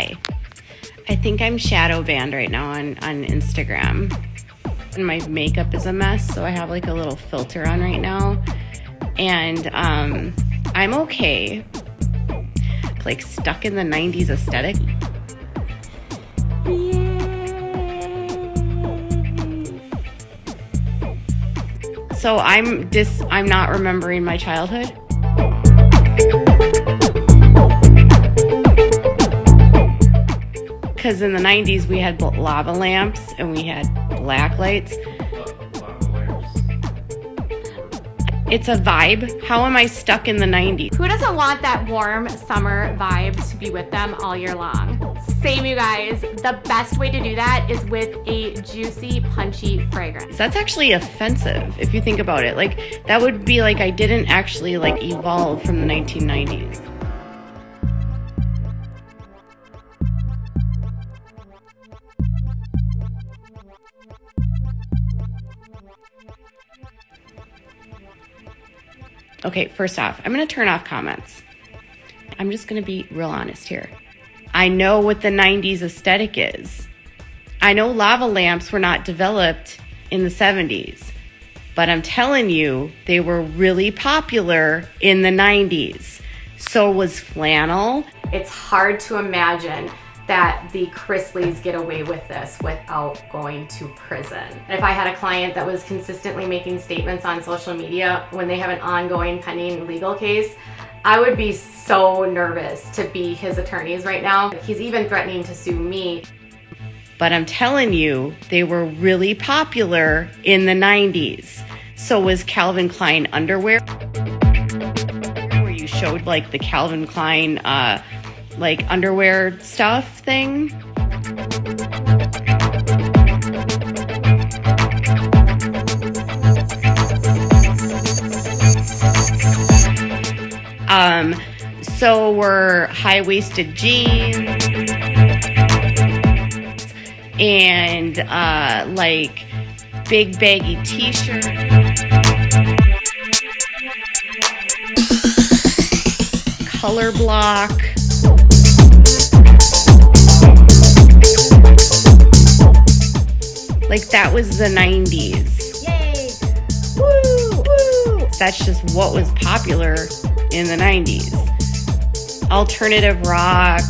Hi. I think I'm shadow banned right now on Instagram. And my makeup is a mess, so I have like a little filter on right now. And I'm okay. Like stuck in the 90s aesthetic. So I'm not remembering my childhood. Because in the 90s we had lava lamps and we had black lights. It's a vibe. How am I stuck in the 90s? Who doesn't want that warm summer vibe to be with them all year long? Same, you guys. The best way to do that is with a juicy, punchy fragrance. That's actually offensive if you think about it. Like, that would be like I didn't actually like evolve from the 1990s. Okay, first off, I'm going to turn off comments. I'm just going to be real honest here. I know what the 90s aesthetic is. I know lava lamps were not developed in the 70s, but I'm telling you, they were really popular in the 90s. So was flannel. It's hard to imagine that the Chrisleys get away with this without going to prison. And if I had a client that was consistently making statements on social media when they have an ongoing pending legal case, I would be so nervous to be his attorneys right now. He's even threatening to sue me. But I'm telling you, they were really popular in the 90s. So was Calvin Klein underwear, where you showed like the Calvin Klein like underwear stuff thing. So were high-waisted jeans and like big baggy t-shirts. Color block. Like that was the 90s. Yay! Woo! Woo! That's just what was popular in the 90s. Alternative rock.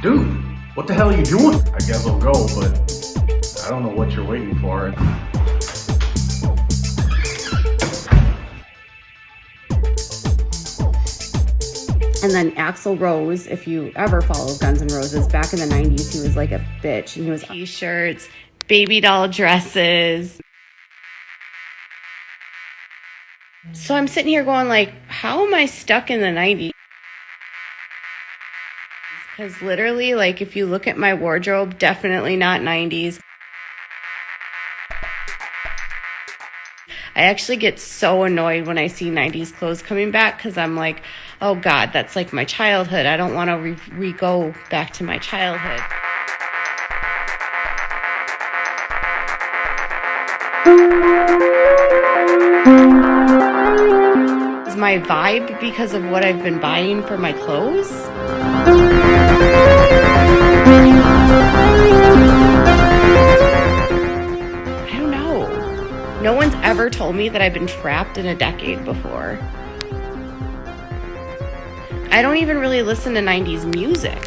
Dude, what the hell are you doing? I guess I'll go, but I don't know what you're waiting for. And then Axl Rose, if you ever followed Guns N' Roses, back in the 90s, he was like a bitch. And he was t-shirts, baby doll dresses. So I'm sitting here going like, how am I stuck in the 90s? Because literally, like, if you look at my wardrobe, definitely not 90s. I actually get so annoyed when I see 90s clothes coming back because I'm like, oh God, that's like my childhood. I don't want to go back to my childhood. Is my vibe because of what I've been buying for my clothes? No one's ever told me that I've been trapped in a decade before. I don't even really listen to 90s music.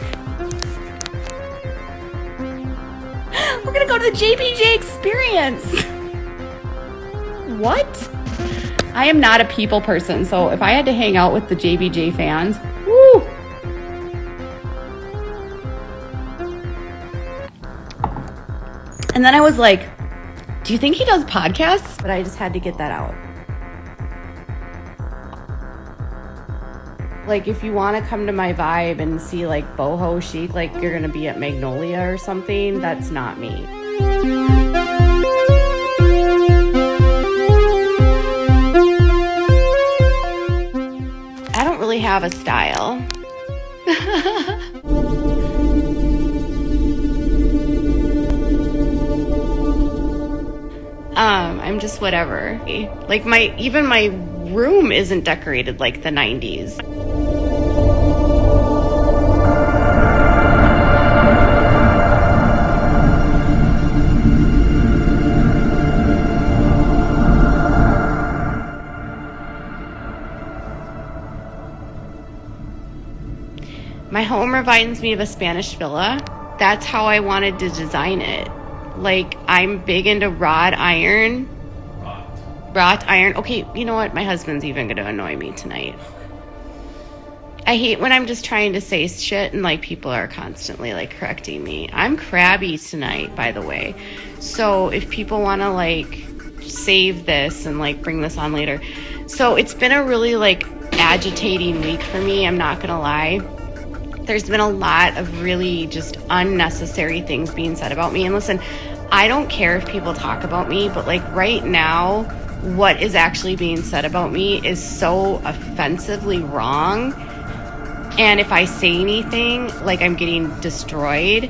We're gonna go to the JBJ experience. What? I am not a people person, so if I had to hang out with the JBJ fans, woo! And then I was like, do you think he does podcasts? But I just had to get that out. Like, if you want to come to my vibe and see, like, boho chic, like you're going to be at Magnolia or something, that's not me. I don't really have a style. I'm just whatever. Like even my room isn't decorated like the 90s. My home reminds me of a Spanish villa. That's how I wanted to design it. Like, I'm big into wrought iron. Wrought iron. Okay, you know what? My husband's even going to annoy me tonight. I hate when I'm just trying to say shit and like people are constantly like correcting me. I'm crabby tonight, by the way. So if people want to like save this and like bring this on later. So it's been a really like agitating week for me. I'm not going to lie. There's been a lot of really just unnecessary things being said about me. And listen, I don't care if people talk about me, but like right now, what is actually being said about me is so offensively wrong. And if I say anything, like I'm getting destroyed.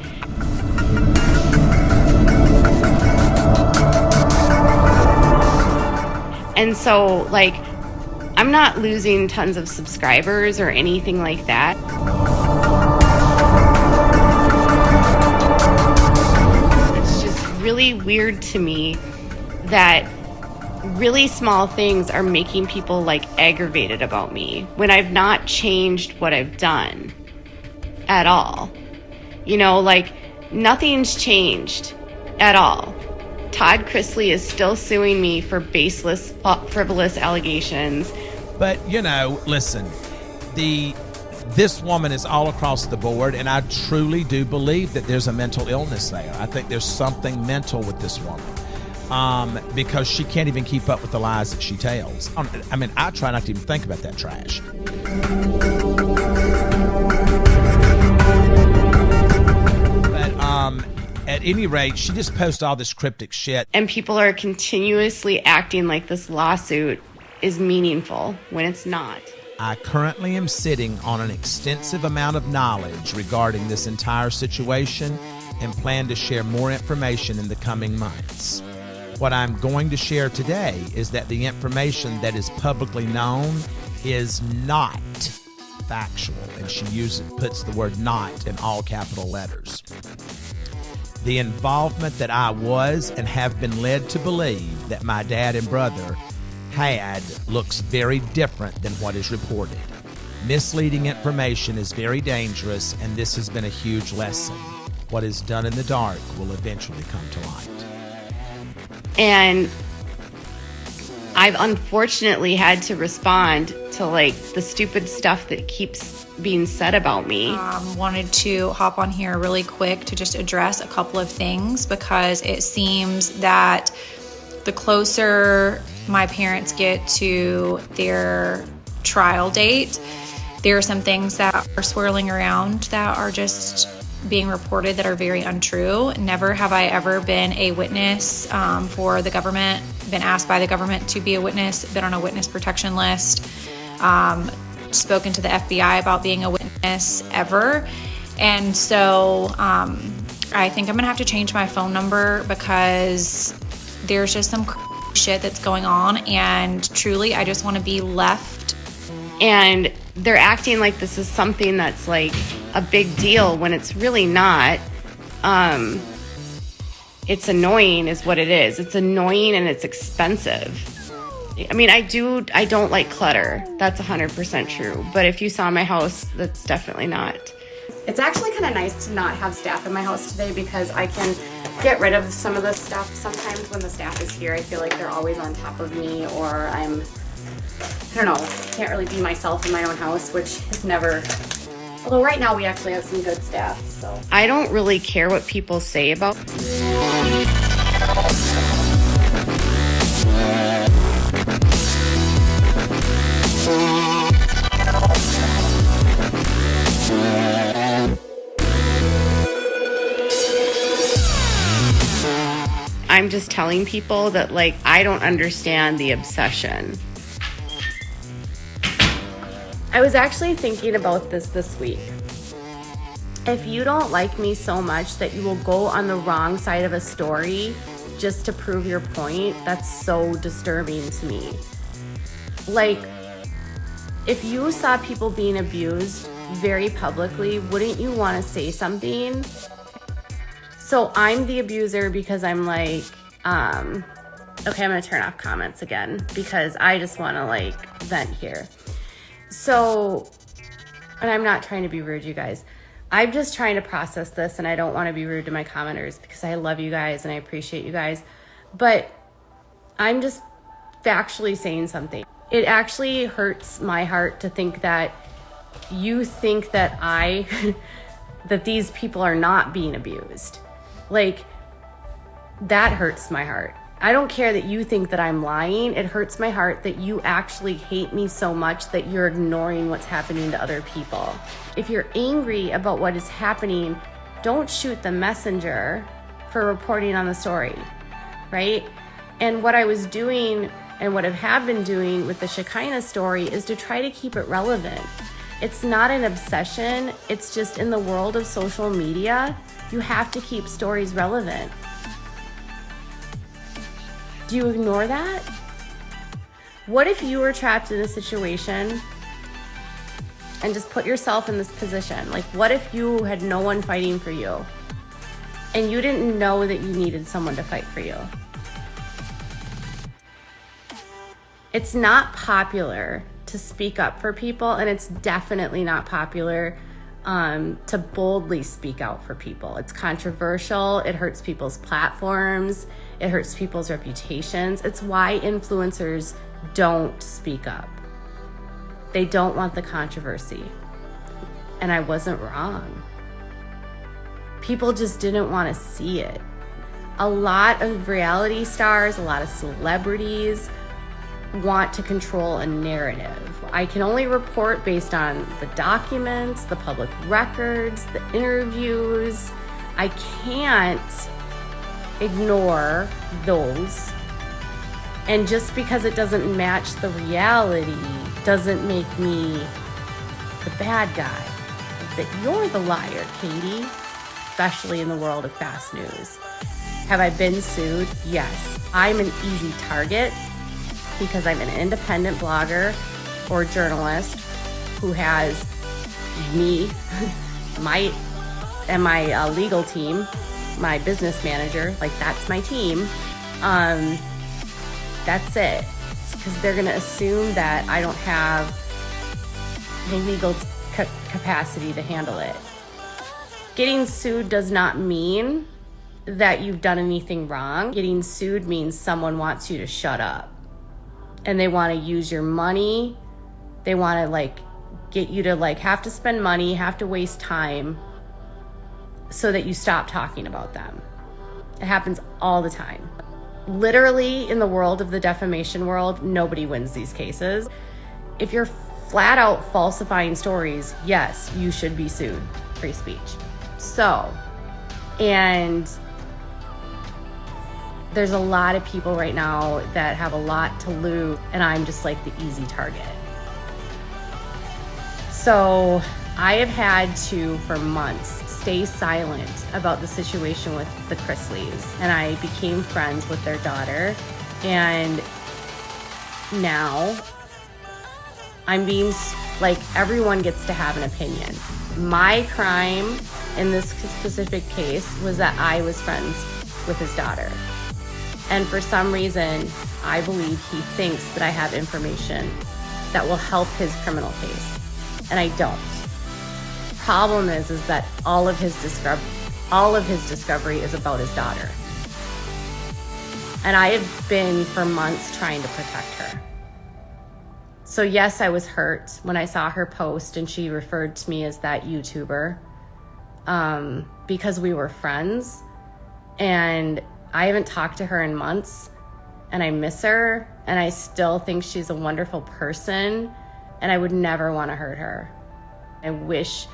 And so, like, I'm not losing tons of subscribers or anything like that. It's just really weird to me that really small things are making people like aggravated about me when I've not changed what I've done at all. You know, like nothing's changed at all. Todd Chrisley is still suing me for baseless, frivolous allegations. But, you know, listen, this woman is all across the board, and I truly do believe that there's a mental illness there. I think there's something mental with this woman. Because she can't even keep up with the lies that she tells. I mean, I try not to even think about that trash. But at any rate, she just posts all this cryptic shit. And people are continuously acting like this lawsuit is meaningful when it's not. I currently am sitting on an extensive amount of knowledge regarding this entire situation and plan to share more information in the coming months. What I'm going to share today is that the information that is publicly known is not factual, and she puts the word "not" in all capital letters. The involvement that I was and have been led to believe that my dad and brother had looks very different than what is reported. Misleading information is very dangerous, and this has been a huge lesson. What is done in the dark will eventually come to light. And I've unfortunately had to respond to like the stupid stuff that keeps being said about me. Wanted to hop on here really quick to just address a couple of things because it seems that the closer my parents get to their trial date, there are some things that are swirling around that are just being reported that are very untrue. Never have I ever been a witness for the government, been asked by the government to be a witness, been on a witness protection list, spoken to the FBI about being a witness ever. And so I think I'm gonna have to change my phone number because there's just some shit that's going on, and truly I just want to be left. And they're acting like this is something that's like a big deal when it's really not. It's annoying is what it is. It's annoying and it's expensive. I mean, I don't like clutter. That's 100% true. But if you saw my house, that's definitely not. It's actually kind of nice to not have staff in my house today because I can get rid of some of the stuff. Sometimes when the staff is here, I feel like they're always on top of me, or I don't know, can't really be myself in my own house, which is never, although right now we actually have some good staff, so. I don't really care what people say about I'm just telling people that, like, I don't understand the obsession. I was actually thinking about this week. If you don't like me so much that you will go on the wrong side of a story just to prove your point, that's so disturbing to me. Like, if you saw people being abused very publicly, wouldn't you want to say something? So I'm the abuser because I'm like, okay, I'm going to turn off comments again because I just want to like vent here. So And I'm not trying to be rude, you guys. I'm just trying to process this, and I don't want to be rude to my commenters because I love you guys and I appreciate you guys. But I'm just factually saying something. It actually hurts my heart to think that you think that that these people are not being abused. Like, that hurts my heart. I don't care that you think that I'm lying. It hurts my heart that you actually hate me so much that you're ignoring what's happening to other people. If you're angry about what is happening, don't shoot the messenger for reporting on the story, right? And what I was doing and what I have been doing with the Shekinah story is to try to keep it relevant. It's not an obsession. It's just in the world of social media, you have to keep stories relevant. Do you ignore that? What if you were trapped in a situation and just put yourself in this position? Like, what if you had no one fighting for you and you didn't know that you needed someone to fight for you? It's not popular to speak up for people, and it's definitely not popular to boldly speak out for people. It's controversial. It hurts people's platforms. It hurts people's reputations. It's why influencers don't speak up. They don't want the controversy. And I wasn't wrong. People just didn't want to see it. A lot of reality stars, a lot of celebrities want to control a narrative. I can only report based on the documents, the public records, the interviews. I can't ignore those. And just because it doesn't match the reality doesn't make me the bad guy. That you're the liar, Katie, especially in the world of fast news. Have I been sued? Yes. I'm an easy target because I'm an independent blogger or journalist who has me, my legal team, my business manager, like that's my team. That's it. Because they're gonna assume that I don't have the legal capacity to handle it. Getting sued does not mean that you've done anything wrong. Getting sued means someone wants you to shut up. And they want to use your money. They want to get you to have to spend money, have to waste time so that you stop talking about them. It happens all the time. Literally in the world of the defamation world, nobody wins these cases. If you're flat out falsifying stories, yes, you should be sued. Free speech. And there's a lot of people right now that have a lot to lose, and I'm just like the easy target. So I have had to, for months, stay silent about the situation with the Chrisleys, and I became friends with their daughter, and now I'm being, everyone gets to have an opinion. My crime in this specific case was that I was friends with his daughter. And for some reason, I believe he thinks that I have information that will help his criminal case. And I don't. Problem is that all of his discovery is about his daughter. And I have been for months trying to protect her. So yes, I was hurt when I saw her post and she referred to me as that YouTuber because we were friends. And I haven't talked to her in months, and I miss her, and I still think she's a wonderful person, and I would never want to hurt her. I wish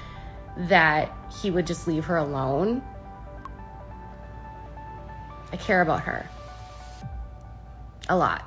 that he would just leave her alone. I care about her a lot.